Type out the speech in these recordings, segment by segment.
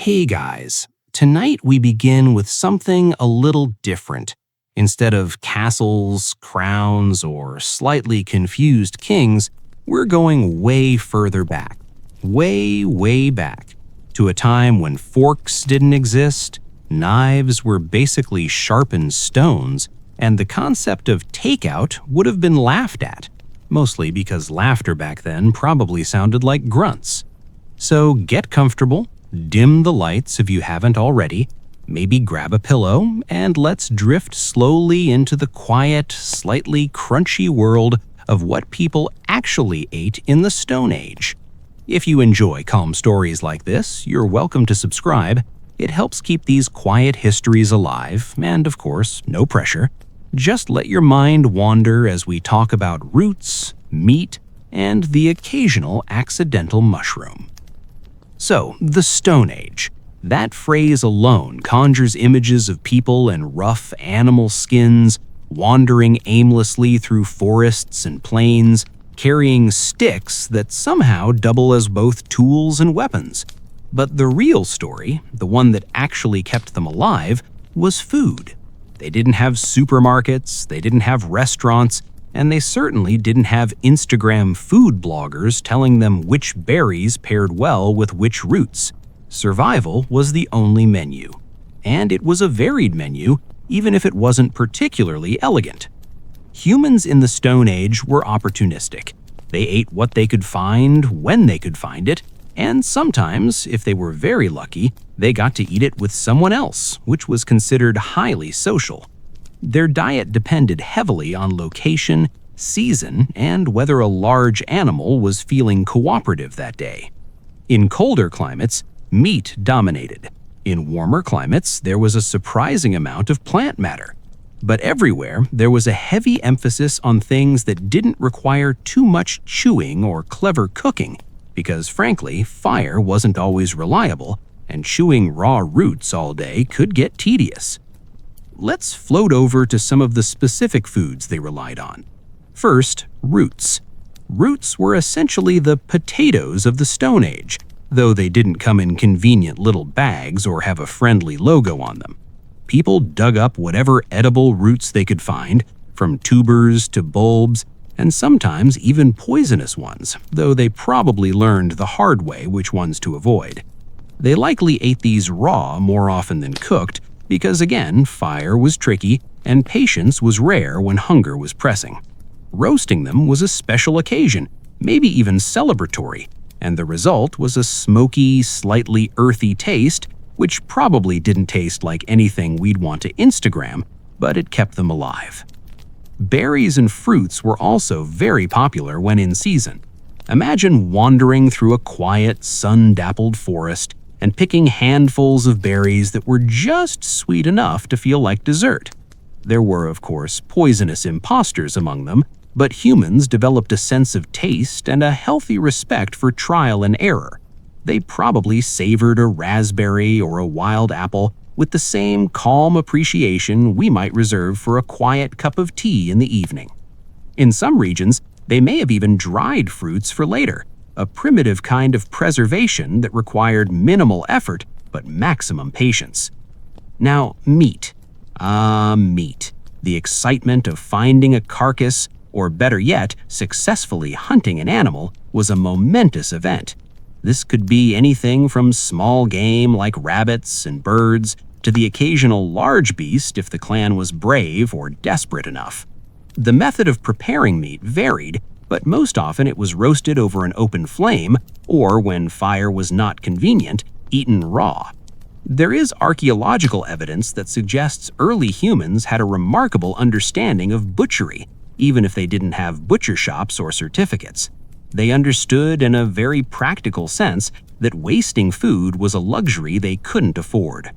Hey guys, tonight we begin with something a little different. Instead of castles, crowns, or slightly confused kings, we're going way further back. Way back. To a time when forks didn't exist, knives were basically sharpened stones, and the concept of takeout would have been laughed at, mostly because laughter back then probably sounded like grunts. So get comfortable. Dim the lights if you haven't already, maybe grab a pillow, and let's drift slowly into the quiet, slightly crunchy world of what people actually ate in the Stone Age. If you enjoy calm stories like this, you're welcome to subscribe. It helps keep these quiet histories alive, and of course, no pressure. Just let your mind wander as we talk about roots, meat, and the occasional accidental mushroom. So, the Stone Age. That phrase alone conjures images of people in rough animal skins, wandering aimlessly through forests and plains, carrying sticks that somehow double as both tools and weapons. But the real story, the one that actually kept them alive, was food. They didn't have supermarkets, they didn't have restaurants, and they certainly didn't have Instagram food bloggers telling them which berries paired well with which roots. Survival was the only menu. And it was a varied menu, even if it wasn't particularly elegant. Humans in the Stone Age were opportunistic. They ate what they could find, when they could find it, and sometimes, if they were very lucky, they got to eat it with someone else, which was considered highly social. Their diet depended heavily on location, season, and whether a large animal was feeling cooperative that day. In colder climates, meat dominated. In warmer climates, there was a surprising amount of plant matter. But everywhere, there was a heavy emphasis on things that didn't require too much chewing or clever cooking, because frankly, fire wasn't always reliable, and chewing raw roots all day could get tedious. Let's float over to some of the specific foods they relied on. First, roots. Roots were essentially the potatoes of the Stone Age, though they didn't come in convenient little bags or have a friendly logo on them. People dug up whatever edible roots they could find, from tubers to bulbs, and sometimes even poisonous ones, though they probably learned the hard way which ones to avoid. They likely ate these raw more often than cooked, because again, fire was tricky and patience was rare when hunger was pressing. Roasting them was a special occasion, maybe even celebratory, and the result was a smoky, slightly earthy taste, which probably didn't taste like anything we'd want to Instagram, but it kept them alive. Berries and fruits were also very popular when in season. Imagine wandering through a quiet, sun-dappled forest and picking handfuls of berries that were just sweet enough to feel like dessert. There were, of course, poisonous imposters among them, but humans developed a sense of taste and a healthy respect for trial and error. They probably savored a raspberry or a wild apple with the same calm appreciation we might reserve for a quiet cup of tea in the evening. In some regions, they may have even dried fruits for later, a primitive kind of preservation that required minimal effort but maximum patience. Now, meat. Meat. The excitement of finding a carcass, or better yet, successfully hunting an animal, was a momentous event. This could be anything from small game like rabbits and birds to the occasional large beast if the clan was brave or desperate enough. The method of preparing meat varied, but most often it was roasted over an open flame, or when fire was not convenient, eaten raw. There is archaeological evidence that suggests early humans had a remarkable understanding of butchery, even if they didn't have butcher shops or certificates. They understood in a very practical sense that wasting food was a luxury they couldn't afford.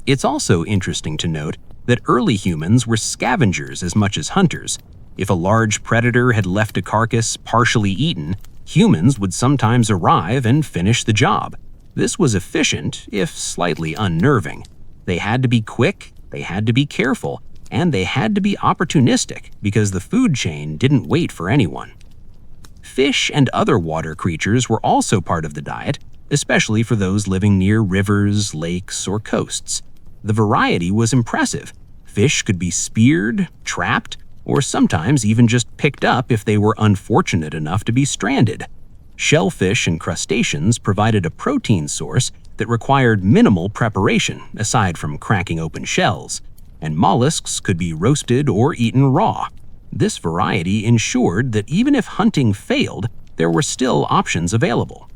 It's also interesting to note that early humans were scavengers as much as hunters. If a large predator had left a carcass partially eaten, humans would sometimes arrive and finish the job. This was efficient, if slightly unnerving. They had to be quick, they had to be careful, and they had to be opportunistic because the food chain didn't wait for anyone. Fish and other water creatures were also part of the diet, especially for those living near rivers, lakes, or coasts. The variety was impressive. Fish could be speared, trapped, or sometimes even just picked up if they were unfortunate enough to be stranded. Shellfish and crustaceans provided a protein source that required minimal preparation aside from cracking open shells, and mollusks could be roasted or eaten raw. This variety ensured that even if hunting failed, there were still options available.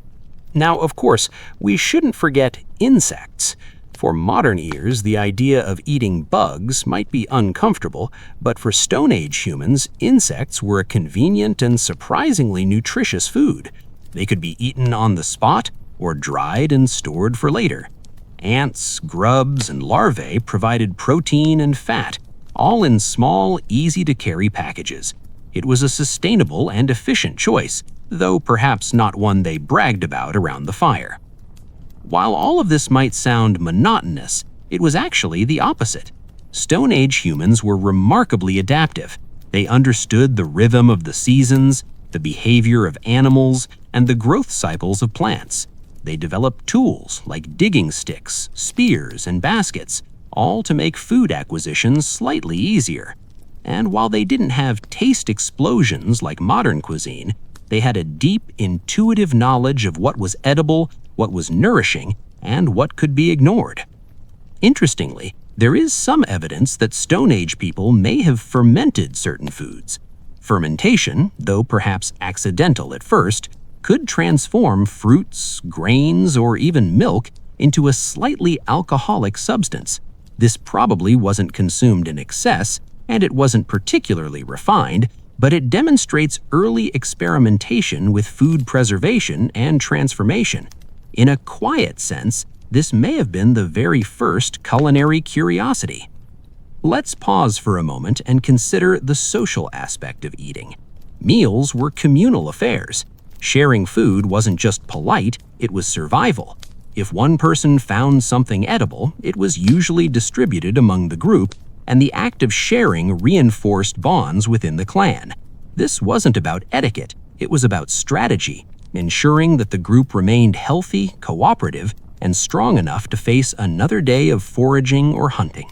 Now, of course, we shouldn't forget insects. For modern ears, the idea of eating bugs might be uncomfortable, but for Stone Age humans, insects were a convenient and surprisingly nutritious food. They could be eaten on the spot or dried and stored for later. Ants, grubs, and larvae provided protein and fat, all in small, easy-to-carry packages. It was a sustainable and efficient choice, though perhaps not one they bragged about around the fire. While all of this might sound monotonous, it was actually the opposite. Stone Age humans were remarkably adaptive. They understood the rhythm of the seasons, the behavior of animals, and the growth cycles of plants. They developed tools like digging sticks, spears, and baskets, all to make food acquisition slightly easier. And while they didn't have taste explosions like modern cuisine, they had a deep, intuitive knowledge of what was edible, what was nourishing, and what could be ignored. Interestingly, there is some evidence that Stone Age people may have fermented certain foods. Fermentation, though perhaps accidental at first, could transform fruits, grains, or even milk into a slightly alcoholic substance. This probably wasn't consumed in excess, and it wasn't particularly refined, but it demonstrates early experimentation with food preservation and transformation. In a quiet sense, this may have been the very first culinary curiosity. Let's pause for a moment and consider the social aspect of eating. Meals were communal affairs. Sharing food wasn't just polite, it was survival. If one person found something edible, it was usually distributed among the group, and the act of sharing reinforced bonds within the clan. This wasn't about etiquette, it was about strategy, ensuring that the group remained healthy, cooperative, and strong enough to face another day of foraging or hunting.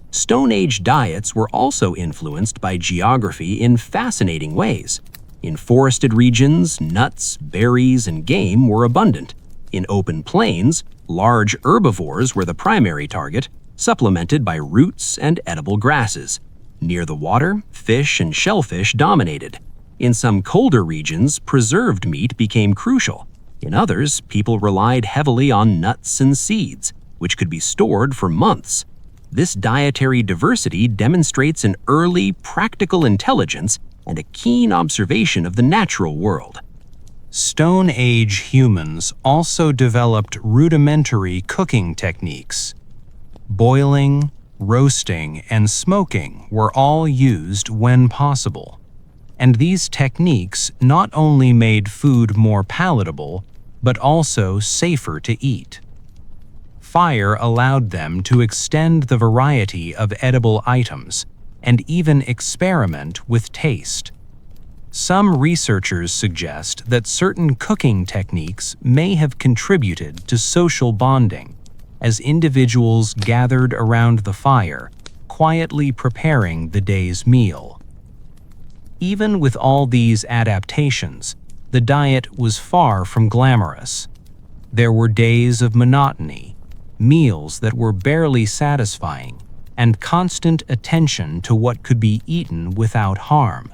Stone Age diets were also influenced by geography in fascinating ways. In forested regions, nuts, berries, and game were abundant. In open plains, large herbivores were the primary target, supplemented by roots and edible grasses. Near the water, fish and shellfish dominated. In some colder regions, preserved meat became crucial. In others, people relied heavily on nuts and seeds, which could be stored for months. This dietary diversity demonstrates an early, practical intelligence and a keen observation of the natural world. Stone Age humans also developed rudimentary cooking techniques. Boiling, roasting, and smoking were all used when possible. And these techniques not only made food more palatable, but also safer to eat. Fire allowed them to extend the variety of edible items and even experiment with taste. Some researchers suggest that certain cooking techniques may have contributed to social bonding, as individuals gathered around the fire, quietly preparing the day's meal. Even with all these adaptations, the diet was far from glamorous. There were days of monotony, meals that were barely satisfying, and constant attention to what could be eaten without harm.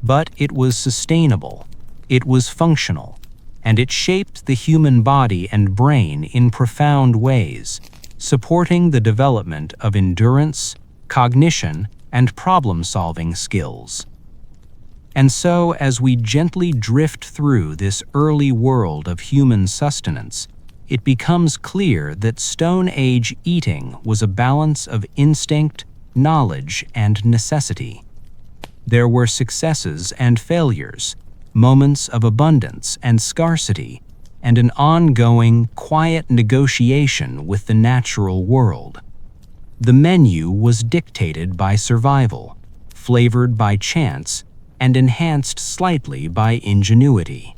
But it was sustainable, it was functional, and it shaped the human body and brain in profound ways, supporting the development of endurance, cognition, and problem-solving skills. And so, as we gently drift through this early world of human sustenance, it becomes clear that Stone Age eating was a balance of instinct, knowledge, and necessity. There were successes and failures, moments of abundance and scarcity, and an ongoing, quiet negotiation with the natural world. The menu was dictated by survival, flavored by chance, and enhanced slightly by ingenuity.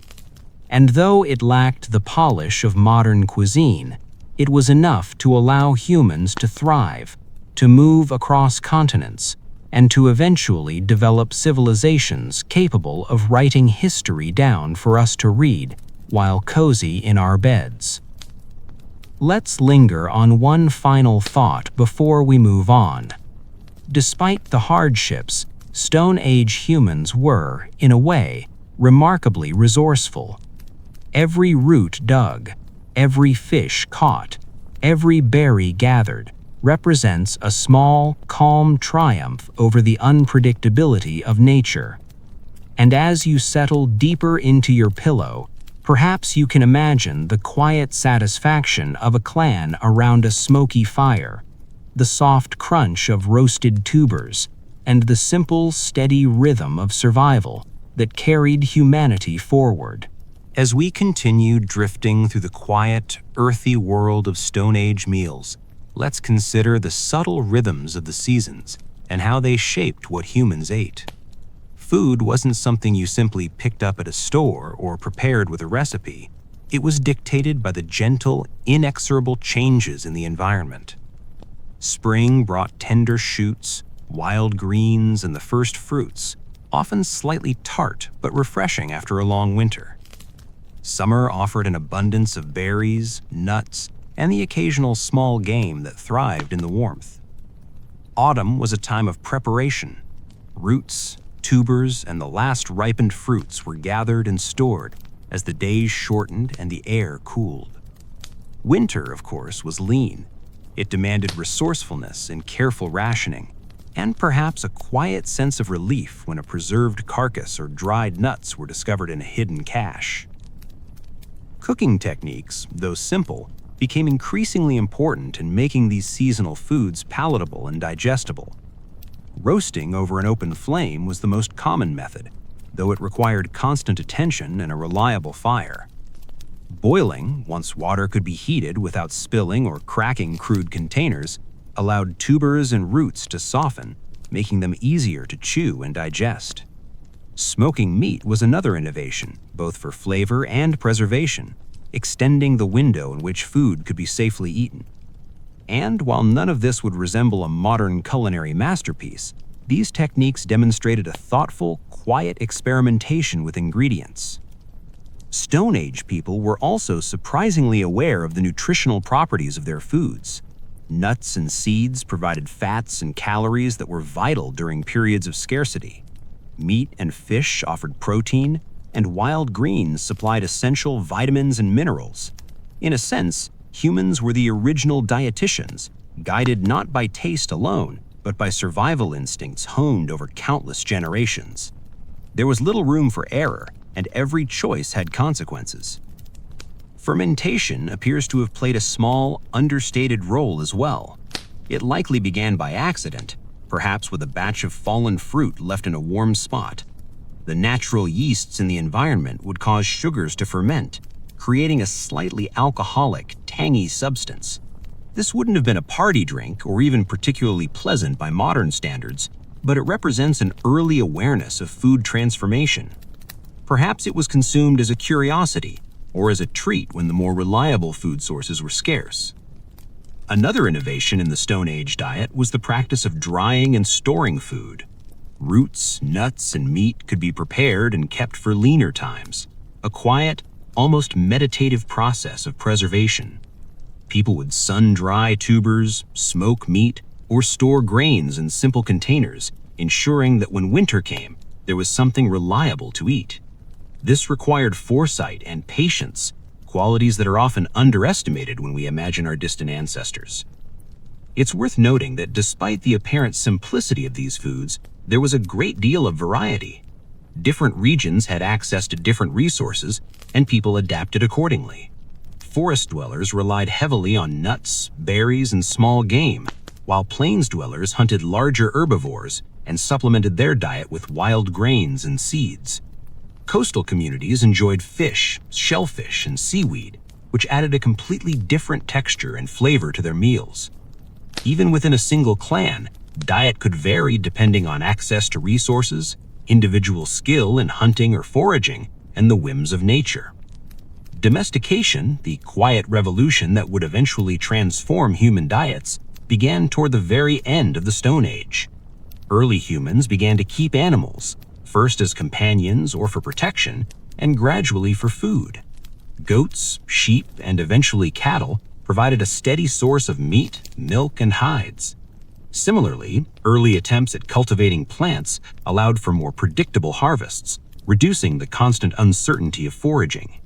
And though it lacked the polish of modern cuisine, it was enough to allow humans to thrive, to move across continents, and to eventually develop civilizations capable of writing history down for us to read while cozy in our beds. Let's linger on one final thought before we move on. Despite the hardships, Stone Age humans were, in a way, remarkably resourceful. Every root dug, every fish caught, every berry gathered represents a small, calm triumph over the unpredictability of nature. And as you settle deeper into your pillow, perhaps you can imagine the quiet satisfaction of a clan around a smoky fire, the soft crunch of roasted tubers, and the simple, steady rhythm of survival that carried humanity forward. As we continue drifting through the quiet, earthy world of Stone Age meals, let's consider the subtle rhythms of the seasons and how they shaped what humans ate. Food wasn't something you simply picked up at a store or prepared with a recipe. It was dictated by the gentle, inexorable changes in the environment. Spring brought tender shoots, wild greens, and the first fruits, often slightly tart but refreshing after a long winter. Summer offered an abundance of berries, nuts, and the occasional small game that thrived in the warmth. Autumn was a time of preparation. Roots, tubers, and the last ripened fruits were gathered and stored as the days shortened and the air cooled. Winter, of course, was lean. It demanded resourcefulness and careful rationing, and perhaps a quiet sense of relief when a preserved carcass or dried nuts were discovered in a hidden cache. Cooking techniques, though simple, became increasingly important in making these seasonal foods palatable and digestible. Roasting over an open flame was the most common method, though it required constant attention and a reliable fire. Boiling, once water could be heated without spilling or cracking crude containers, allowed tubers and roots to soften, making them easier to chew and digest. Smoking meat was another innovation, both for flavor and preservation, extending the window in which food could be safely eaten. And while none of this would resemble a modern culinary masterpiece, these techniques demonstrated a thoughtful, quiet experimentation with ingredients. Stone Age people were also surprisingly aware of the nutritional properties of their foods. Nuts and seeds provided fats and calories that were vital during periods of scarcity. Meat and fish offered protein, and wild greens supplied essential vitamins and minerals. In a sense, humans were the original dietitians, guided not by taste alone, but by survival instincts honed over countless generations. There was little room for error, and every choice had consequences. Fermentation appears to have played a small, understated role as well. It likely began by accident, perhaps with a batch of fallen fruit left in a warm spot. The natural yeasts in the environment would cause sugars to ferment, creating a slightly alcoholic, tangy substance. This wouldn't have been a party drink or even particularly pleasant by modern standards, but it represents an early awareness of food transformation. Perhaps it was consumed as a curiosity or as a treat when the more reliable food sources were scarce. Another innovation in the Stone Age diet was the practice of drying and storing food. Roots, nuts, and meat could be prepared and kept for leaner times, a quiet, almost meditative process of preservation. People would sun-dry tubers, smoke meat, or store grains in simple containers, ensuring that when winter came, there was something reliable to eat. This required foresight and patience, qualities that are often underestimated when we imagine our distant ancestors. It's worth noting that despite the apparent simplicity of these foods, there was a great deal of variety. Different regions had access to different resources, and people adapted accordingly. Forest dwellers relied heavily on nuts, berries, and small game, while plains dwellers hunted larger herbivores and supplemented their diet with wild grains and seeds. Coastal communities enjoyed fish, shellfish, and seaweed, which added a completely different texture and flavor to their meals. Even within a single clan, diet could vary depending on access to resources, individual skill in hunting or foraging, and the whims of nature. Domestication, the quiet revolution that would eventually transform human diets, began toward the very end of the Stone Age. Early humans began to keep animals, first as companions or for protection, and gradually for food. Goats, sheep, and eventually cattle provided a steady source of meat, milk, and hides. Similarly, early attempts at cultivating plants allowed for more predictable harvests, reducing the constant uncertainty of foraging.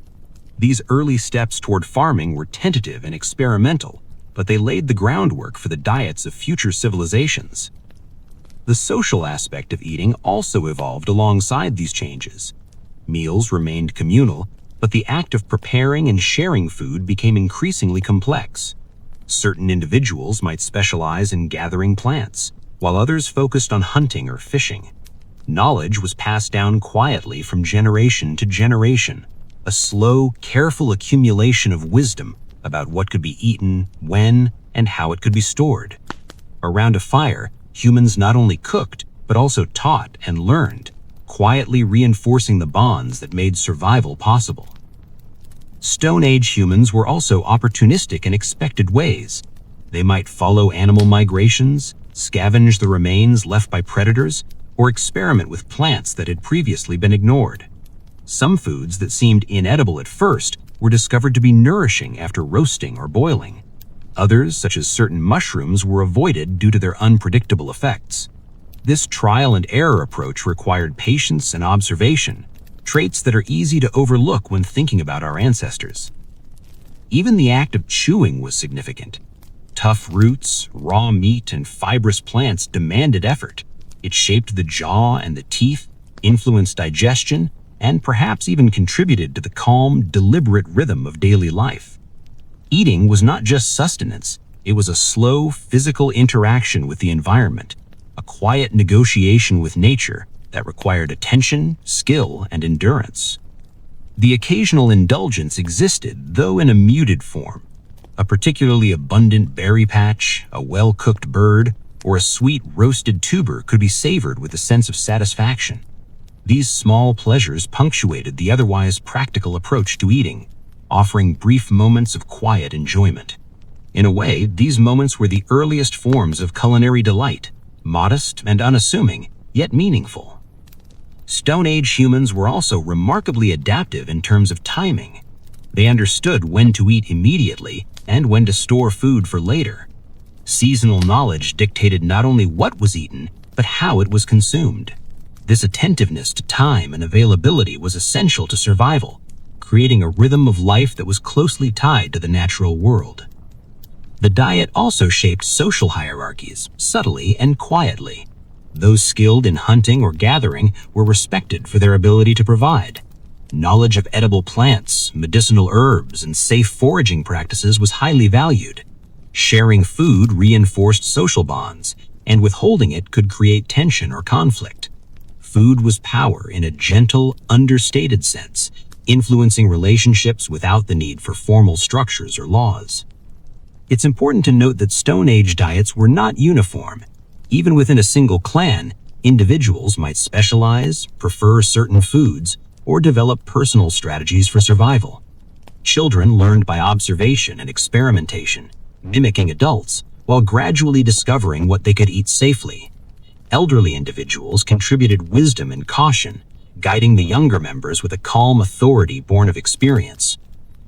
These early steps toward farming were tentative and experimental, but they laid the groundwork for the diets of future civilizations. The social aspect of eating also evolved alongside these changes. Meals remained communal, but the act of preparing and sharing food became increasingly complex. Certain individuals might specialize in gathering plants, while others focused on hunting or fishing. Knowledge was passed down quietly from generation to generation, a slow, careful accumulation of wisdom about what could be eaten, when, and how it could be stored. Around a fire, humans not only cooked, but also taught and learned, quietly reinforcing the bonds that made survival possible. Stone Age humans were also opportunistic in expected ways. They might follow animal migrations, scavenge the remains left by predators, or experiment with plants that had previously been ignored. Some foods that seemed inedible at first were discovered to be nourishing after roasting or boiling. Others, such as certain mushrooms, were avoided due to their unpredictable effects. This trial and error approach required patience and observation, traits that are easy to overlook when thinking about our ancestors. Even the act of chewing was significant. Tough roots, raw meat, and fibrous plants demanded effort. It shaped the jaw and the teeth, influenced digestion, and perhaps even contributed to the calm, deliberate rhythm of daily life. Eating was not just sustenance, it was a slow, physical interaction with the environment, a quiet negotiation with nature that required attention, skill, and endurance. The occasional indulgence existed, though in a muted form. A particularly abundant berry patch, a well-cooked bird, or a sweet roasted tuber could be savored with a sense of satisfaction. These small pleasures punctuated the otherwise practical approach to eating, offering brief moments of quiet enjoyment. In a way, these moments were the earliest forms of culinary delight, modest and unassuming, yet meaningful. Stone Age humans were also remarkably adaptive in terms of timing. They understood when to eat immediately and when to store food for later. Seasonal knowledge dictated not only what was eaten, but how it was consumed. This attentiveness to time and availability was essential to survival, creating a rhythm of life that was closely tied to the natural world. The diet also shaped social hierarchies, subtly and quietly. Those skilled in hunting or gathering were respected for their ability to provide. Knowledge of edible plants, medicinal herbs, and safe foraging practices was highly valued. Sharing food reinforced social bonds, and withholding it could create tension or conflict. Food was power in a gentle, understated sense, influencing relationships without the need for formal structures or laws. It's important to note that Stone Age diets were not uniform. Even within a single clan, individuals might specialize, prefer certain foods, or develop personal strategies for survival. Children learned by observation and experimentation, mimicking adults, while gradually discovering what they could eat safely. Elderly individuals contributed wisdom and caution, guiding the younger members with a calm authority born of experience.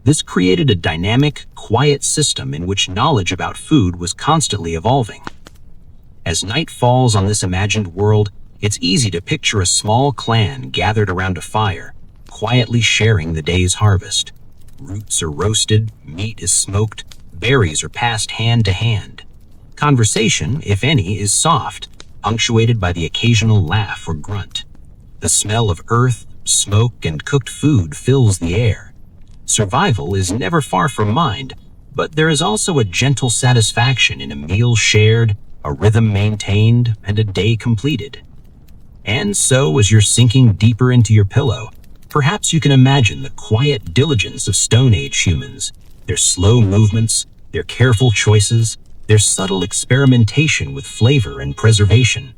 This created a dynamic, quiet system in which knowledge about food was constantly evolving. As night falls on this imagined world, it's easy to picture a small clan gathered around a fire, quietly sharing the day's harvest. Roots are roasted, meat is smoked, berries are passed hand to hand. Conversation, if any, is soft, punctuated by the occasional laugh or grunt. The smell of earth, smoke, and cooked food fills the air. Survival is never far from mind, but there is also a gentle satisfaction in a meal shared, a rhythm maintained, and a day completed. And so, as you're sinking deeper into your pillow, perhaps you can imagine the quiet diligence of Stone Age humans, their slow movements, their careful choices, their subtle experimentation with flavor and preservation.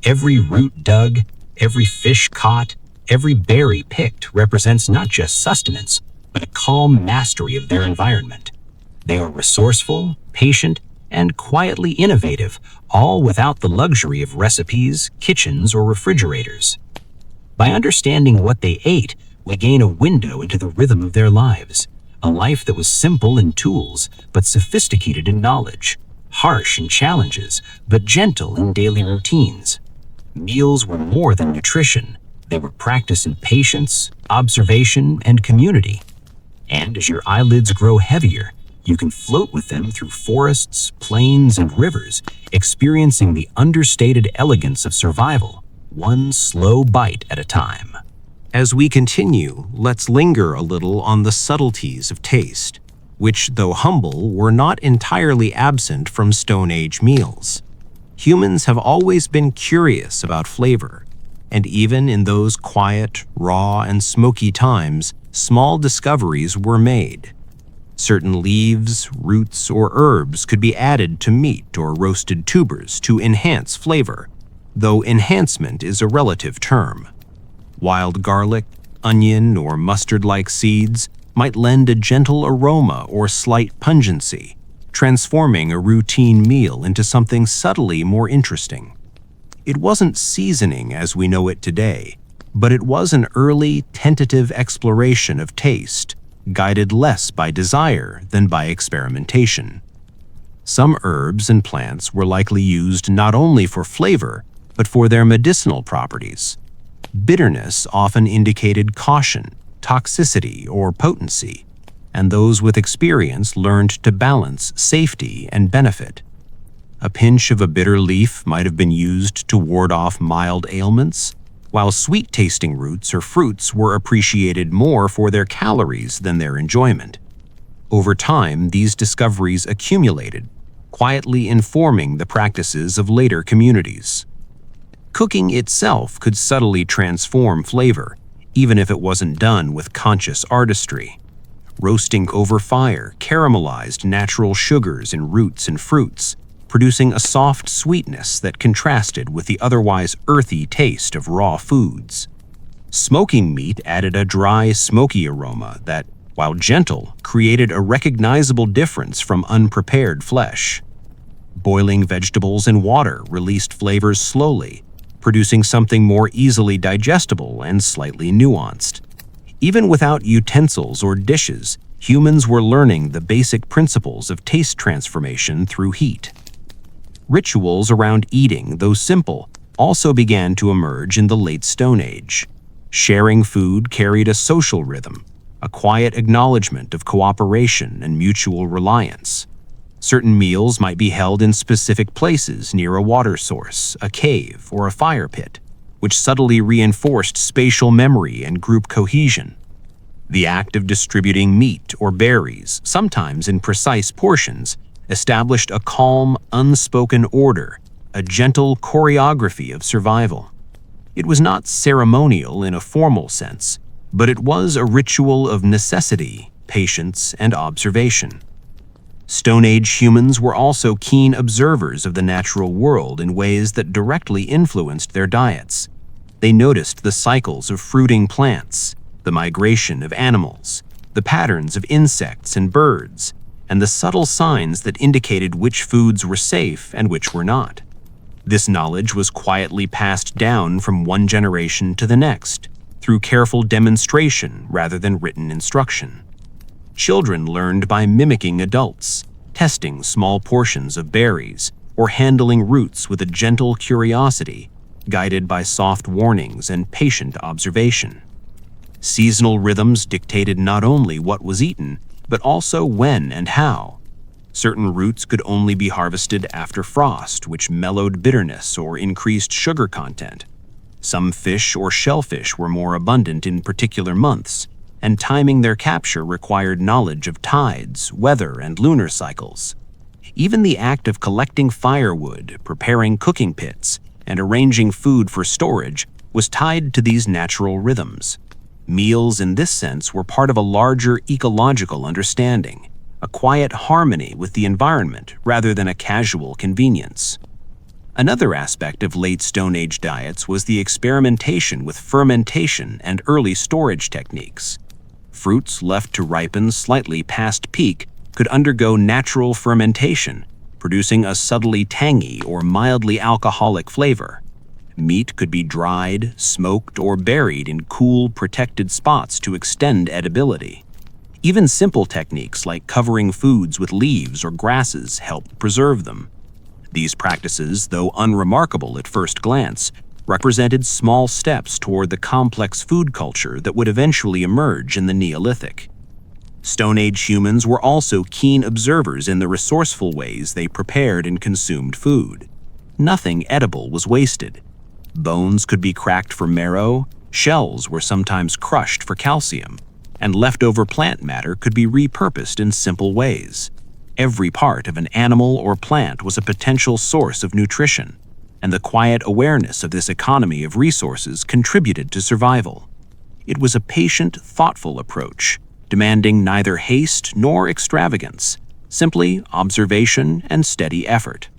Every root dug, every fish caught, every berry picked represents not just sustenance, but a calm mastery of their environment. They are resourceful, patient, and quietly innovative, all without the luxury of recipes, kitchens, or refrigerators. By understanding what they ate, we gain a window into the rhythm of their lives, a life that was simple in tools, but sophisticated in knowledge, harsh in challenges, but gentle in daily routines. Meals were more than nutrition. They were practice in patience, observation, and community. And as your eyelids grow heavier, you can float with them through forests, plains, and rivers, experiencing the understated elegance of survival, one slow bite at a time. As we continue, let's linger a little on the subtleties of taste, which, though humble, were not entirely absent from Stone Age meals. Humans have always been curious about flavor, and even in those quiet, raw, and smoky times, small discoveries were made. Certain leaves, roots, or herbs could be added to meat or roasted tubers to enhance flavor, though enhancement is a relative term. Wild garlic, onion, or mustard-like seeds might lend a gentle aroma or slight pungency, transforming a routine meal into something subtly more interesting. It wasn't seasoning as we know it today, but it was an early, tentative exploration of taste, guided less by desire than by experimentation. Some herbs and plants were likely used not only for flavor, but for their medicinal properties. Bitterness often indicated caution, toxicity, or potency, and those with experience learned to balance safety and benefit. A pinch of a bitter leaf might have been used to ward off mild ailments, while sweet-tasting roots or fruits were appreciated more for their calories than their enjoyment. Over time, these discoveries accumulated, quietly informing the practices of later communities. Cooking itself could subtly transform flavor, even if it wasn't done with conscious artistry. Roasting over fire caramelized natural sugars in roots and fruits, producing a soft sweetness that contrasted with the otherwise earthy taste of raw foods. Smoking meat added a dry, smoky aroma that, while gentle, created a recognizable difference from unprepared flesh. Boiling vegetables in water released flavors slowly, producing something more easily digestible and slightly nuanced. Even without utensils or dishes, humans were learning the basic principles of taste transformation through heat. Rituals around eating, though simple, also began to emerge in the late Stone Age. Sharing food carried a social rhythm, a quiet acknowledgement of cooperation and mutual reliance. Certain meals might be held in specific places near a water source, a cave, or a fire pit, which subtly reinforced spatial memory and group cohesion. The act of distributing meat or berries, sometimes in precise portions, established a calm, unspoken order, a gentle choreography of survival. It was not ceremonial in a formal sense, but it was a ritual of necessity, patience, and observation. Stone Age humans were also keen observers of the natural world in ways that directly influenced their diets. They noticed the cycles of fruiting plants, the migration of animals, the patterns of insects and birds, and the subtle signs that indicated which foods were safe and which were not. This knowledge was quietly passed down from one generation to the next, through careful demonstration rather than written instruction. Children learned by mimicking adults, testing small portions of berries, or handling roots with a gentle curiosity, guided by soft warnings and patient observation. Seasonal rhythms dictated not only what was eaten, but also when and how. Certain roots could only be harvested after frost, which mellowed bitterness or increased sugar content. Some fish or shellfish were more abundant in particular months, and timing their capture required knowledge of tides, weather, and lunar cycles. Even the act of collecting firewood, preparing cooking pits, and arranging food for storage was tied to these natural rhythms. Meals in this sense were part of a larger ecological understanding, a quiet harmony with the environment rather than a casual convenience. Another aspect of late Stone Age diets was the experimentation with fermentation and early storage techniques. Fruits left to ripen slightly past peak could undergo natural fermentation, producing a subtly tangy or mildly alcoholic flavor. Meat could be dried, smoked, or buried in cool, protected spots to extend edibility. Even simple techniques like covering foods with leaves or grasses helped preserve them. These practices, though unremarkable at first glance, represented small steps toward the complex food culture that would eventually emerge in the Neolithic. Stone Age humans were also keen observers in the resourceful ways they prepared and consumed food. Nothing edible was wasted. Bones could be cracked for marrow, shells were sometimes crushed for calcium, and leftover plant matter could be repurposed in simple ways. Every part of an animal or plant was a potential source of nutrition, and the quiet awareness of this economy of resources contributed to survival. It was a patient, thoughtful approach, demanding neither haste nor extravagance, simply observation and steady effort.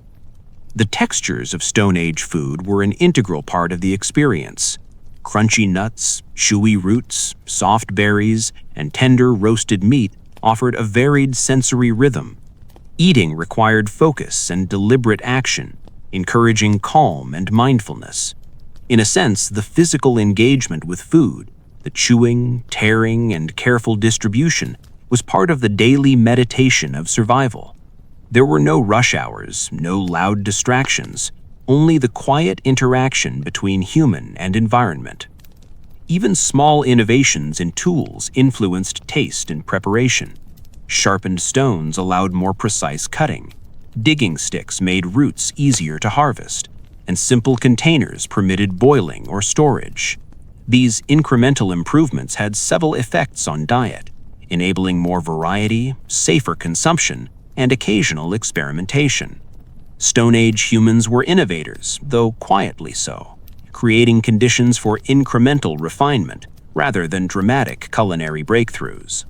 The textures of Stone Age food were an integral part of the experience. Crunchy nuts, chewy roots, soft berries, and tender roasted meat offered a varied sensory rhythm. Eating required focus and deliberate action, encouraging calm and mindfulness. In a sense, the physical engagement with food, the chewing, tearing, and careful distribution, was part of the daily meditation of survival. There were no rush hours, no loud distractions, only the quiet interaction between human and environment. Even small innovations in tools influenced taste and preparation. Sharpened stones allowed more precise cutting. Digging sticks made roots easier to harvest, and simple containers permitted boiling or storage. These incremental improvements had several effects on diet, enabling more variety, safer consumption, and occasional experimentation. Stone Age humans were innovators, though quietly so, creating conditions for incremental refinement rather than dramatic culinary breakthroughs.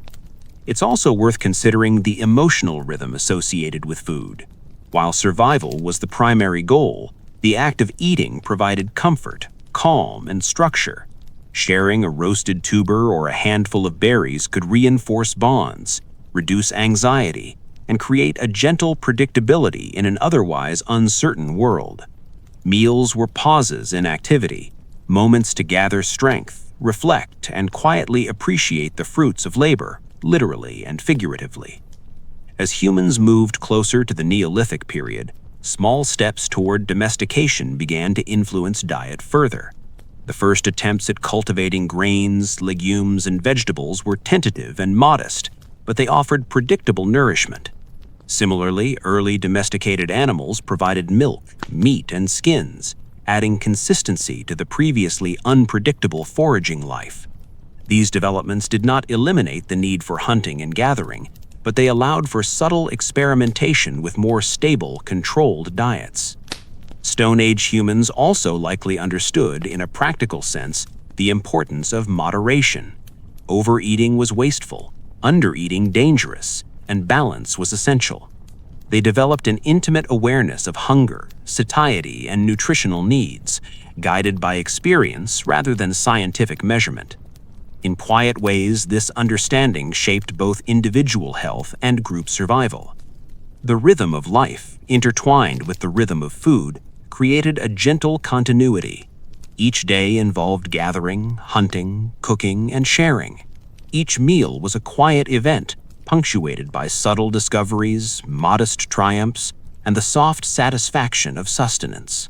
It's also worth considering the emotional rhythm associated with food. While survival was the primary goal, the act of eating provided comfort, calm, and structure. Sharing a roasted tuber or a handful of berries could reinforce bonds, reduce anxiety, and create a gentle predictability in an otherwise uncertain world. Meals were pauses in activity, moments to gather strength, reflect, and quietly appreciate the fruits of labor, literally and figuratively. As humans moved closer to the Neolithic period, small steps toward domestication began to influence diet further. The first attempts at cultivating grains, legumes, and vegetables were tentative and modest, but they offered predictable nourishment. Similarly, early domesticated animals provided milk, meat, and skins, adding consistency to the previously unpredictable foraging life. These developments did not eliminate the need for hunting and gathering, but they allowed for subtle experimentation with more stable, controlled diets. Stone Age humans also likely understood, in a practical sense, the importance of moderation. Overeating was wasteful, undereating dangerous, and balance was essential. They developed an intimate awareness of hunger, satiety, and nutritional needs, guided by experience rather than scientific measurement. In quiet ways, this understanding shaped both individual health and group survival. The rhythm of life, intertwined with the rhythm of food, created a gentle continuity. Each day involved gathering, hunting, cooking, and sharing. Each meal was a quiet event, punctuated by subtle discoveries, modest triumphs, and the soft satisfaction of sustenance.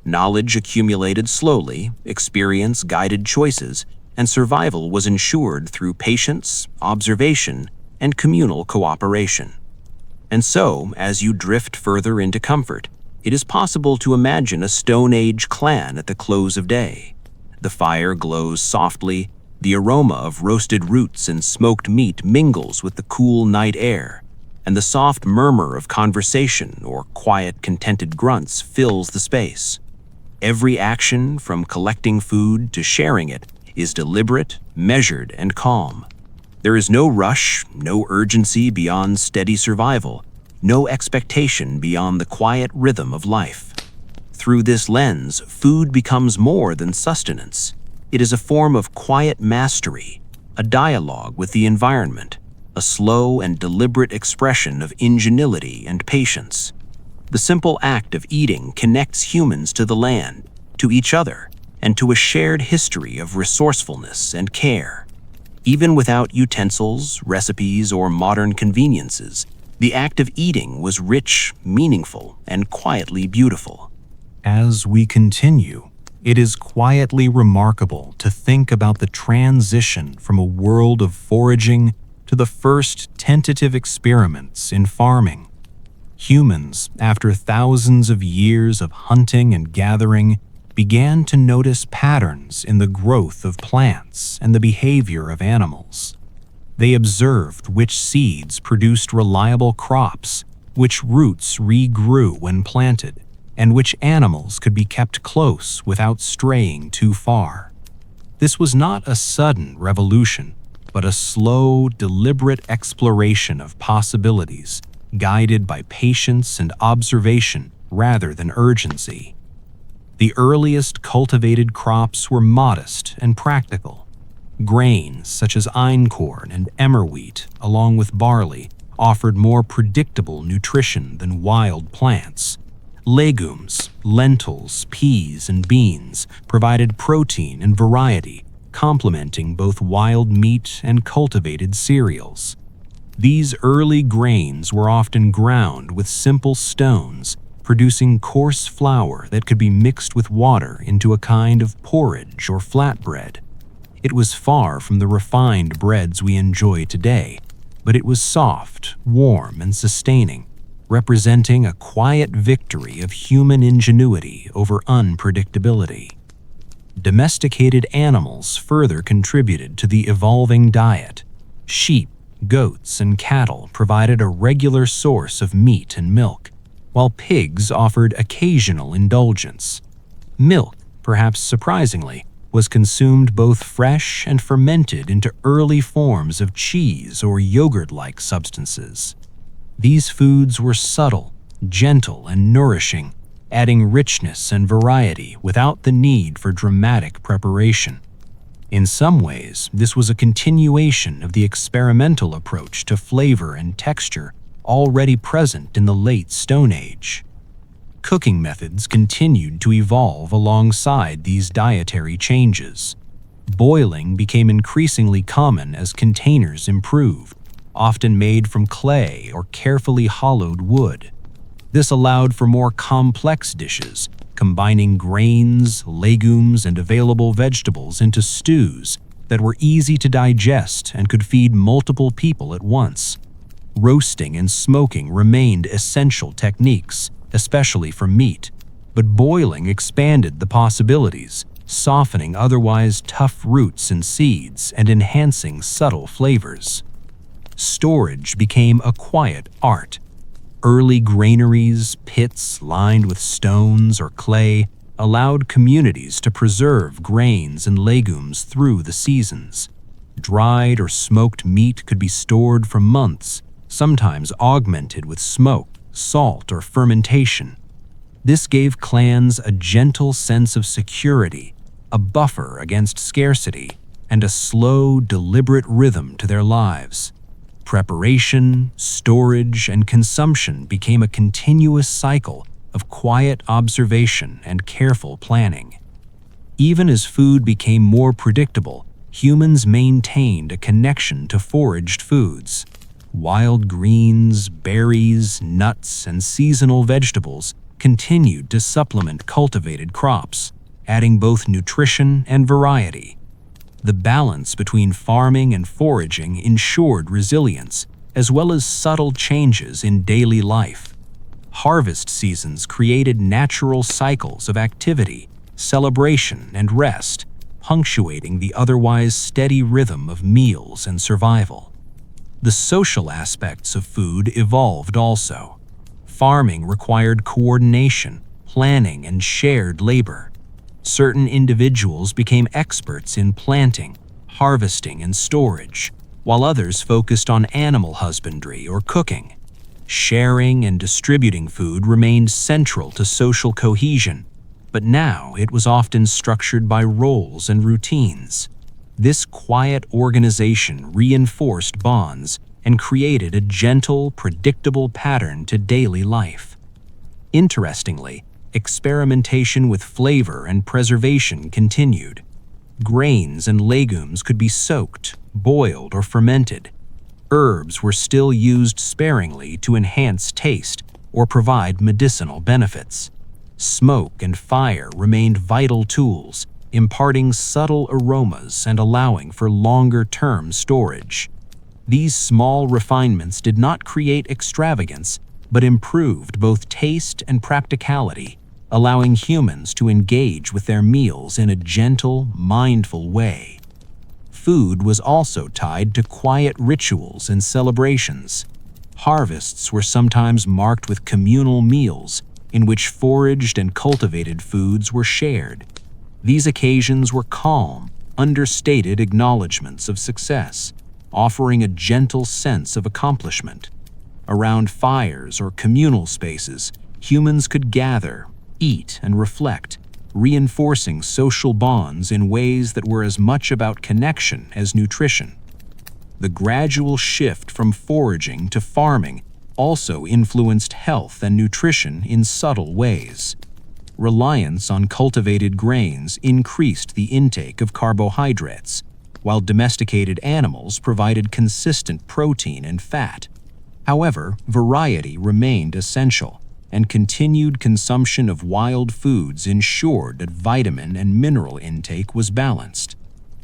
Knowledge accumulated slowly, experience guided choices, and survival was ensured through patience, observation, and communal cooperation. And so, as you drift further into comfort, it is possible to imagine a Stone Age clan at the close of day. The fire glows softly, the aroma of roasted roots and smoked meat mingles with the cool night air, and the soft murmur of conversation or quiet, contented grunts fills the space. Every action, from collecting food to sharing it, is deliberate, measured, and calm. There is no rush, no urgency beyond steady survival, no expectation beyond the quiet rhythm of life. Through this lens, food becomes more than sustenance. It is a form of quiet mastery, a dialogue with the environment, a slow and deliberate expression of ingenuity and patience. The simple act of eating connects humans to the land, to each other, and to a shared history of resourcefulness and care. Even without utensils, recipes, or modern conveniences, the act of eating was rich, meaningful, and quietly beautiful. As we continue, it is quietly remarkable to think about the transition from a world of foraging to the first tentative experiments in farming. Humans, after thousands of years of hunting and gathering, began to notice patterns in the growth of plants and the behavior of animals. They observed which seeds produced reliable crops, which roots regrew when planted, and which animals could be kept close without straying too far. This was not a sudden revolution, but a slow, deliberate exploration of possibilities, guided by patience and observation rather than urgency. The earliest cultivated crops were modest and practical. Grains such as einkorn and emmer wheat, along with barley, offered more predictable nutrition than wild plants. Legumes, lentils, peas, and beans provided protein and variety, complementing both wild meat and cultivated cereals. These early grains were often ground with simple stones, producing coarse flour that could be mixed with water into a kind of porridge or flatbread. It was far from the refined breads we enjoy today, but it was soft, warm, and sustaining, representing a quiet victory of human ingenuity over unpredictability. Domesticated animals further contributed to the evolving diet. Sheep, goats, and cattle provided a regular source of meat and milk, while pigs offered occasional indulgence. Milk, perhaps surprisingly, was consumed both fresh and fermented into early forms of cheese or yogurt-like substances. These foods were subtle, gentle, and nourishing, adding richness and variety without the need for dramatic preparation. In some ways, this was a continuation of the experimental approach to flavor and texture already present in the late Stone Age. Cooking methods continued to evolve alongside these dietary changes. Boiling became increasingly common as containers improved, often made from clay or carefully hollowed wood. This allowed for more complex dishes, combining grains, legumes, and available vegetables into stews that were easy to digest and could feed multiple people at once. Roasting and smoking remained essential techniques, especially for meat, but boiling expanded the possibilities, softening otherwise tough roots and seeds and enhancing subtle flavors. Storage became a quiet art. Early granaries, pits lined with stones or clay, allowed communities to preserve grains and legumes through the seasons. Dried or smoked meat could be stored for months, sometimes augmented with smoke, salt, or fermentation. This gave clans a gentle sense of security, a buffer against scarcity, and a slow, deliberate rhythm to their lives. Preparation, storage, and consumption became a continuous cycle of quiet observation and careful planning. Even as food became more predictable, humans maintained a connection to foraged foods. Wild greens, berries, nuts, and seasonal vegetables continued to supplement cultivated crops, adding both nutrition and variety. The balance between farming and foraging ensured resilience, as well as subtle changes in daily life. Harvest seasons created natural cycles of activity, celebration, and rest, punctuating the otherwise steady rhythm of meals and survival. The social aspects of food evolved also. Farming required coordination, planning, and shared labor. Certain individuals became experts in planting, harvesting, and storage, while others focused on animal husbandry or cooking. Sharing and distributing food remained central to social cohesion, but now it was often structured by roles and routines. This quiet organization reinforced bonds and created a gentle, predictable pattern to daily life. Interestingly, experimentation with flavor and preservation continued. Grains and legumes could be soaked, boiled, or fermented. Herbs were still used sparingly to enhance taste or provide medicinal benefits. Smoke and fire remained vital tools, imparting subtle aromas and allowing for longer-term storage. These small refinements did not create extravagance, but improved both taste and practicality, allowing humans to engage with their meals in a gentle, mindful way. Food was also tied to quiet rituals and celebrations. Harvests were sometimes marked with communal meals in which foraged and cultivated foods were shared. These occasions were calm, understated acknowledgments of success, offering a gentle sense of accomplishment. Around fires or communal spaces, humans could gather, eat, and reflect, reinforcing social bonds in ways that were as much about connection as nutrition. The gradual shift from foraging to farming also influenced health and nutrition in subtle ways. Reliance on cultivated grains increased the intake of carbohydrates, while domesticated animals provided consistent protein and fat. However, variety remained essential, and continued consumption of wild foods ensured that vitamin and mineral intake was balanced.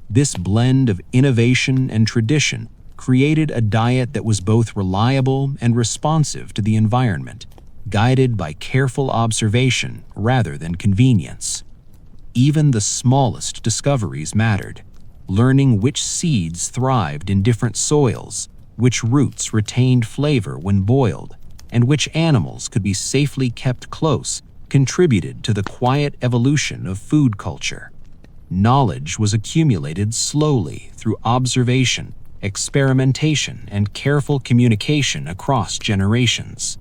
This blend of innovation and tradition created a diet that was both reliable and responsive to the environment, guided by careful observation rather than convenience. Even the smallest discoveries mattered. Learning which seeds thrived in different soils, which roots retained flavor when boiled, and which animals could be safely kept close contributed to the quiet evolution of food culture. Knowledge was accumulated slowly through observation, experimentation, and careful communication across generations.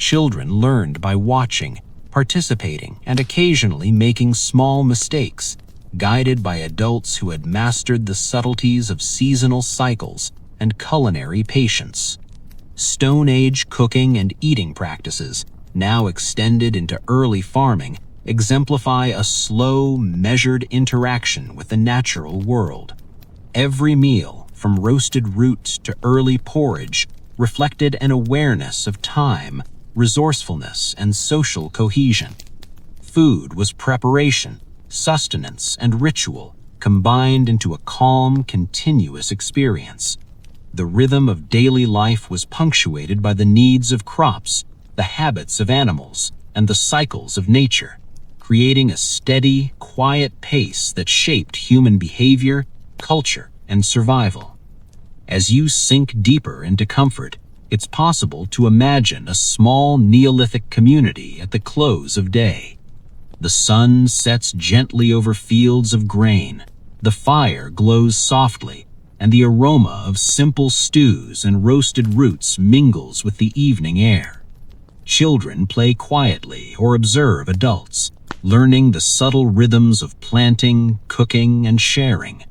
Children learned by watching, participating, and occasionally making small mistakes, guided by adults who had mastered the subtleties of seasonal cycles and culinary patience. Stone Age cooking and eating practices, now extended into early farming, exemplify a slow, measured interaction with the natural world. Every meal, from roasted root to early porridge, reflected an awareness of time, resourcefulness, and social cohesion. Food was preparation, sustenance, and ritual, combined into a calm, continuous experience. The rhythm of daily life was punctuated by the needs of crops, the habits of animals, and the cycles of nature, creating a steady, quiet pace that shaped human behavior, culture, and survival. As you sink deeper into comfort, it's possible to imagine a small Neolithic community at the close of day. The sun sets gently over fields of grain, the fire glows softly, and the aroma of simple stews and roasted roots mingles with the evening air. Children play quietly or observe adults, learning the subtle rhythms of planting, cooking, and sharing.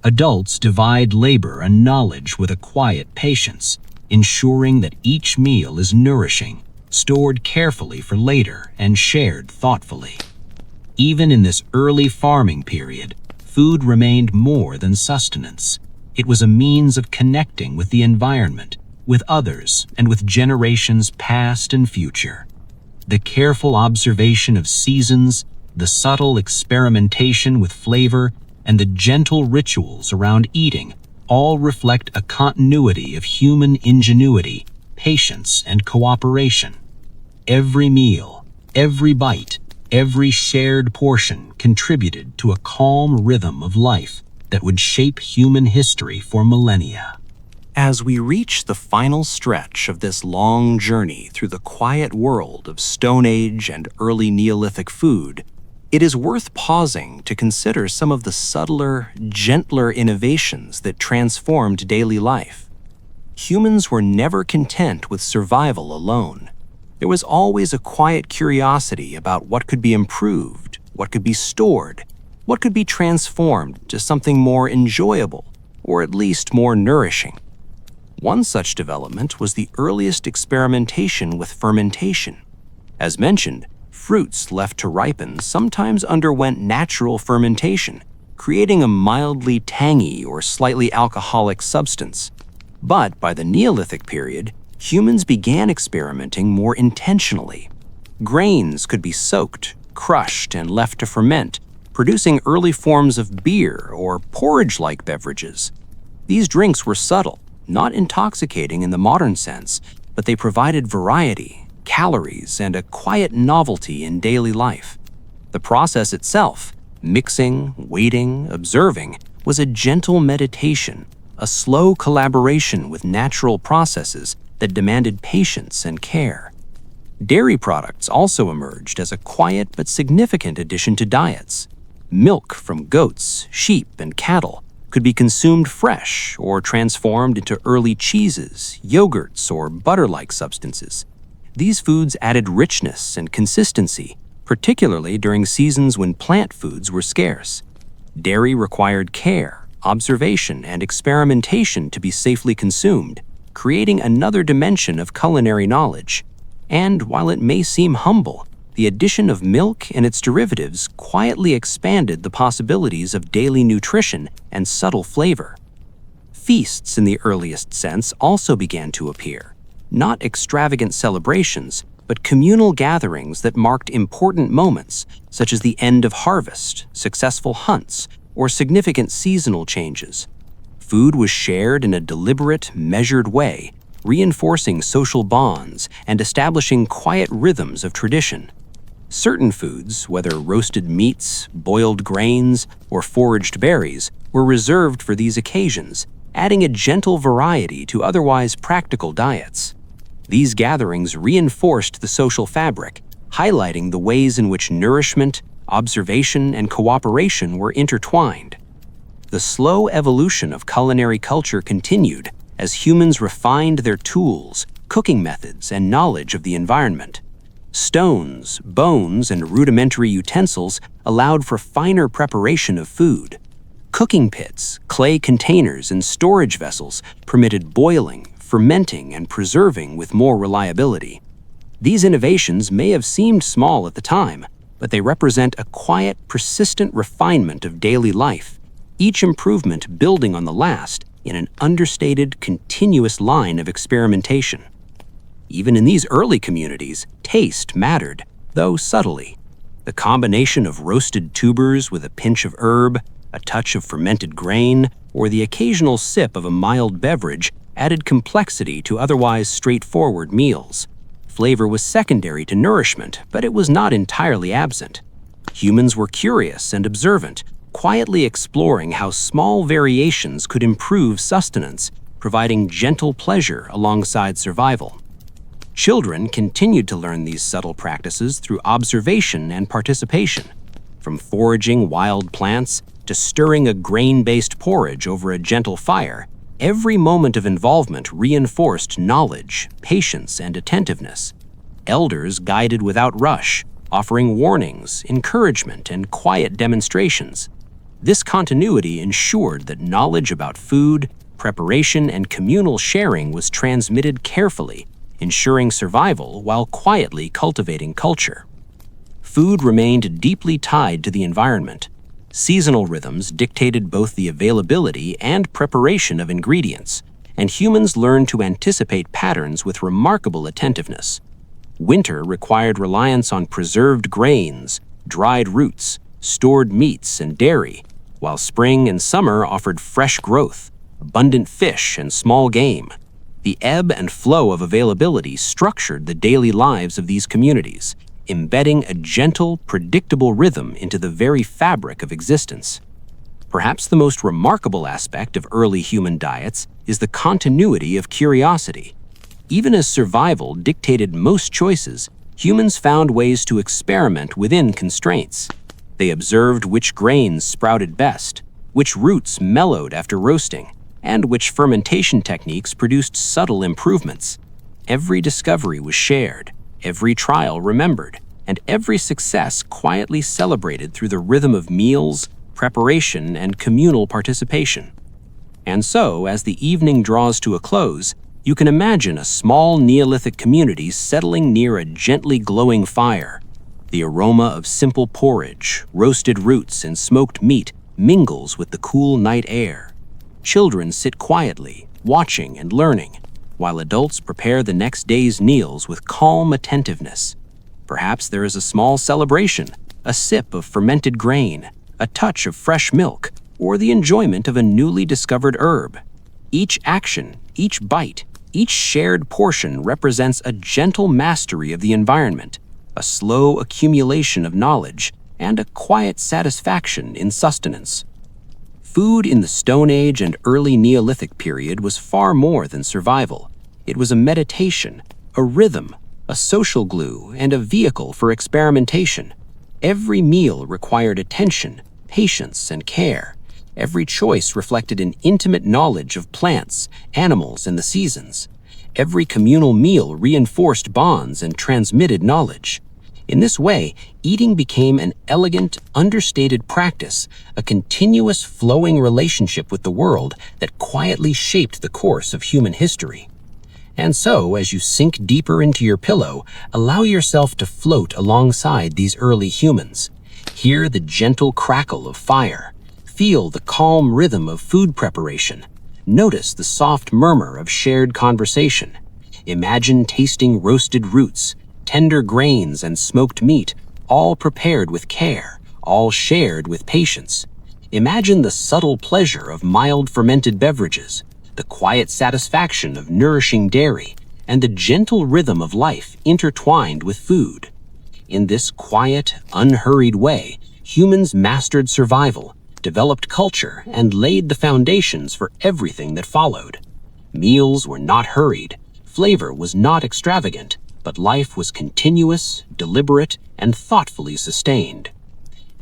Adults divide labor and knowledge with a quiet patience, ensuring that each meal is nourishing, stored carefully for later, and shared thoughtfully. Even in this early farming period, food remained more than sustenance. It was a means of connecting with the environment, with others, and with generations past and future. The careful observation of seasons, the subtle experimentation with flavor, and the gentle rituals around eating all reflect a continuity of human ingenuity, patience, and cooperation. Every meal, every bite, every shared portion contributed to a calm rhythm of life that would shape human history for millennia. As we reach the final stretch of this long journey through the quiet world of Stone Age and early Neolithic food, it is worth pausing to consider some of the subtler, gentler innovations that transformed daily life. Humans were never content with survival alone. There was always a quiet curiosity about what could be improved, what could be stored, What could be transformed to something more enjoyable, or at least more nourishing? One such development was the earliest experimentation with fermentation. As mentioned, fruits left to ripen sometimes underwent natural fermentation, creating a mildly tangy or slightly alcoholic substance. But by the Neolithic period, humans began experimenting more intentionally. Grains could be soaked, crushed, and left to ferment, producing early forms of beer or porridge-like beverages. These drinks were subtle, not intoxicating in the modern sense, but they provided variety, calories, and a quiet novelty in daily life. The process itself, mixing, waiting, observing, was a gentle meditation, a slow collaboration with natural processes that demanded patience and care. Dairy products also emerged as a quiet but significant addition to diets. Milk from goats, sheep, and cattle could be consumed fresh or transformed into early cheeses, yogurts, or butter-like substances. These foods added richness and consistency, particularly during seasons when plant foods were scarce. Dairy required care, observation, and experimentation to be safely consumed, creating another dimension of culinary knowledge. And while it may seem humble, the addition of milk and its derivatives quietly expanded the possibilities of daily nutrition and subtle flavor. Feasts in the earliest sense also began to appear, not extravagant celebrations, but communal gatherings that marked important moments, such as the end of harvest, successful hunts, or significant seasonal changes. Food was shared in a deliberate, measured way, reinforcing social bonds and establishing quiet rhythms of tradition. Certain foods, whether roasted meats, boiled grains, or foraged berries, were reserved for these occasions, adding a gentle variety to otherwise practical diets. These gatherings reinforced the social fabric, highlighting the ways in which nourishment, observation, and cooperation were intertwined. The slow evolution of culinary culture continued as humans refined their tools, cooking methods, and knowledge of the environment. Stones, bones, and rudimentary utensils allowed for finer preparation of food. Cooking pits, clay containers, and storage vessels permitted boiling, fermenting, and preserving with more reliability. These innovations may have seemed small at the time, but they represent a quiet, persistent refinement of daily life, each improvement building on the last in an understated, continuous line of experimentation. Even in these early communities, taste mattered, though subtly. The combination of roasted tubers with a pinch of herb, a touch of fermented grain, or the occasional sip of a mild beverage added complexity to otherwise straightforward meals. Flavor was secondary to nourishment, but it was not entirely absent. Humans were curious and observant, quietly exploring how small variations could improve sustenance, providing gentle pleasure alongside survival. Children continued to learn these subtle practices through observation and participation. From foraging wild plants to stirring a grain-based porridge over a gentle fire, every moment of involvement reinforced knowledge, patience, and attentiveness. Elders guided without rush, offering warnings, encouragement, and quiet demonstrations. This continuity ensured that knowledge about food, preparation, and communal sharing was transmitted carefully, ensuring survival while quietly cultivating culture. Food remained deeply tied to the environment. Seasonal rhythms dictated both the availability and preparation of ingredients, and humans learned to anticipate patterns with remarkable attentiveness. Winter required reliance on preserved grains, dried roots, stored meats, and dairy, while spring and summer offered fresh growth, abundant fish, and small game. The ebb and flow of availability structured the daily lives of these communities, embedding a gentle, predictable rhythm into the very fabric of existence. Perhaps the most remarkable aspect of early human diets is the continuity of curiosity. Even as survival dictated most choices, humans found ways to experiment within constraints. They observed which grains sprouted best, which roots mellowed after roasting, and which fermentation techniques produced subtle improvements. Every discovery was shared, every trial remembered, and every success quietly celebrated through the rhythm of meals, preparation, and communal participation. And so, as the evening draws to a close, you can imagine a small Neolithic community settling near a gently glowing fire. The aroma of simple porridge, roasted roots, and smoked meat mingles with the cool night air. Children sit quietly, watching and learning, while adults prepare the next day's meals with calm attentiveness. Perhaps there is a small celebration, a sip of fermented grain, a touch of fresh milk, or the enjoyment of a newly discovered herb. Each action, each bite, each shared portion represents a gentle mastery of the environment, a slow accumulation of knowledge, and a quiet satisfaction in sustenance. Food in the Stone Age and early Neolithic period was far more than survival. It was a meditation, a rhythm, a social glue, and a vehicle for experimentation. Every meal required attention, patience, and care. Every choice reflected an intimate knowledge of plants, animals, and the seasons. Every communal meal reinforced bonds and transmitted knowledge. In this way, eating became an elegant, understated practice, a continuous flowing relationship with the world that quietly shaped the course of human history. And so, as you sink deeper into your pillow, allow yourself to float alongside these early humans. Hear the gentle crackle of fire. Feel the calm rhythm of food preparation. Notice the soft murmur of shared conversation. Imagine tasting roasted roots, tender grains, and smoked meat, all prepared with care, all shared with patience. Imagine the subtle pleasure of mild fermented beverages, the quiet satisfaction of nourishing dairy, and the gentle rhythm of life intertwined with food. In this quiet, unhurried way, humans mastered survival, developed culture, and laid the foundations for everything that followed. Meals were not hurried, flavor was not extravagant, but life was continuous, deliberate, and thoughtfully sustained.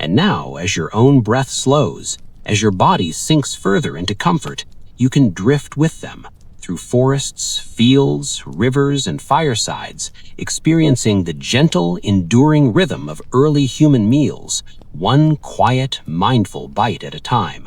And now, as your own breath slows, as your body sinks further into comfort, you can drift with them through forests, fields, rivers, and firesides, experiencing the gentle, enduring rhythm of early human meals, one quiet, mindful bite at a time.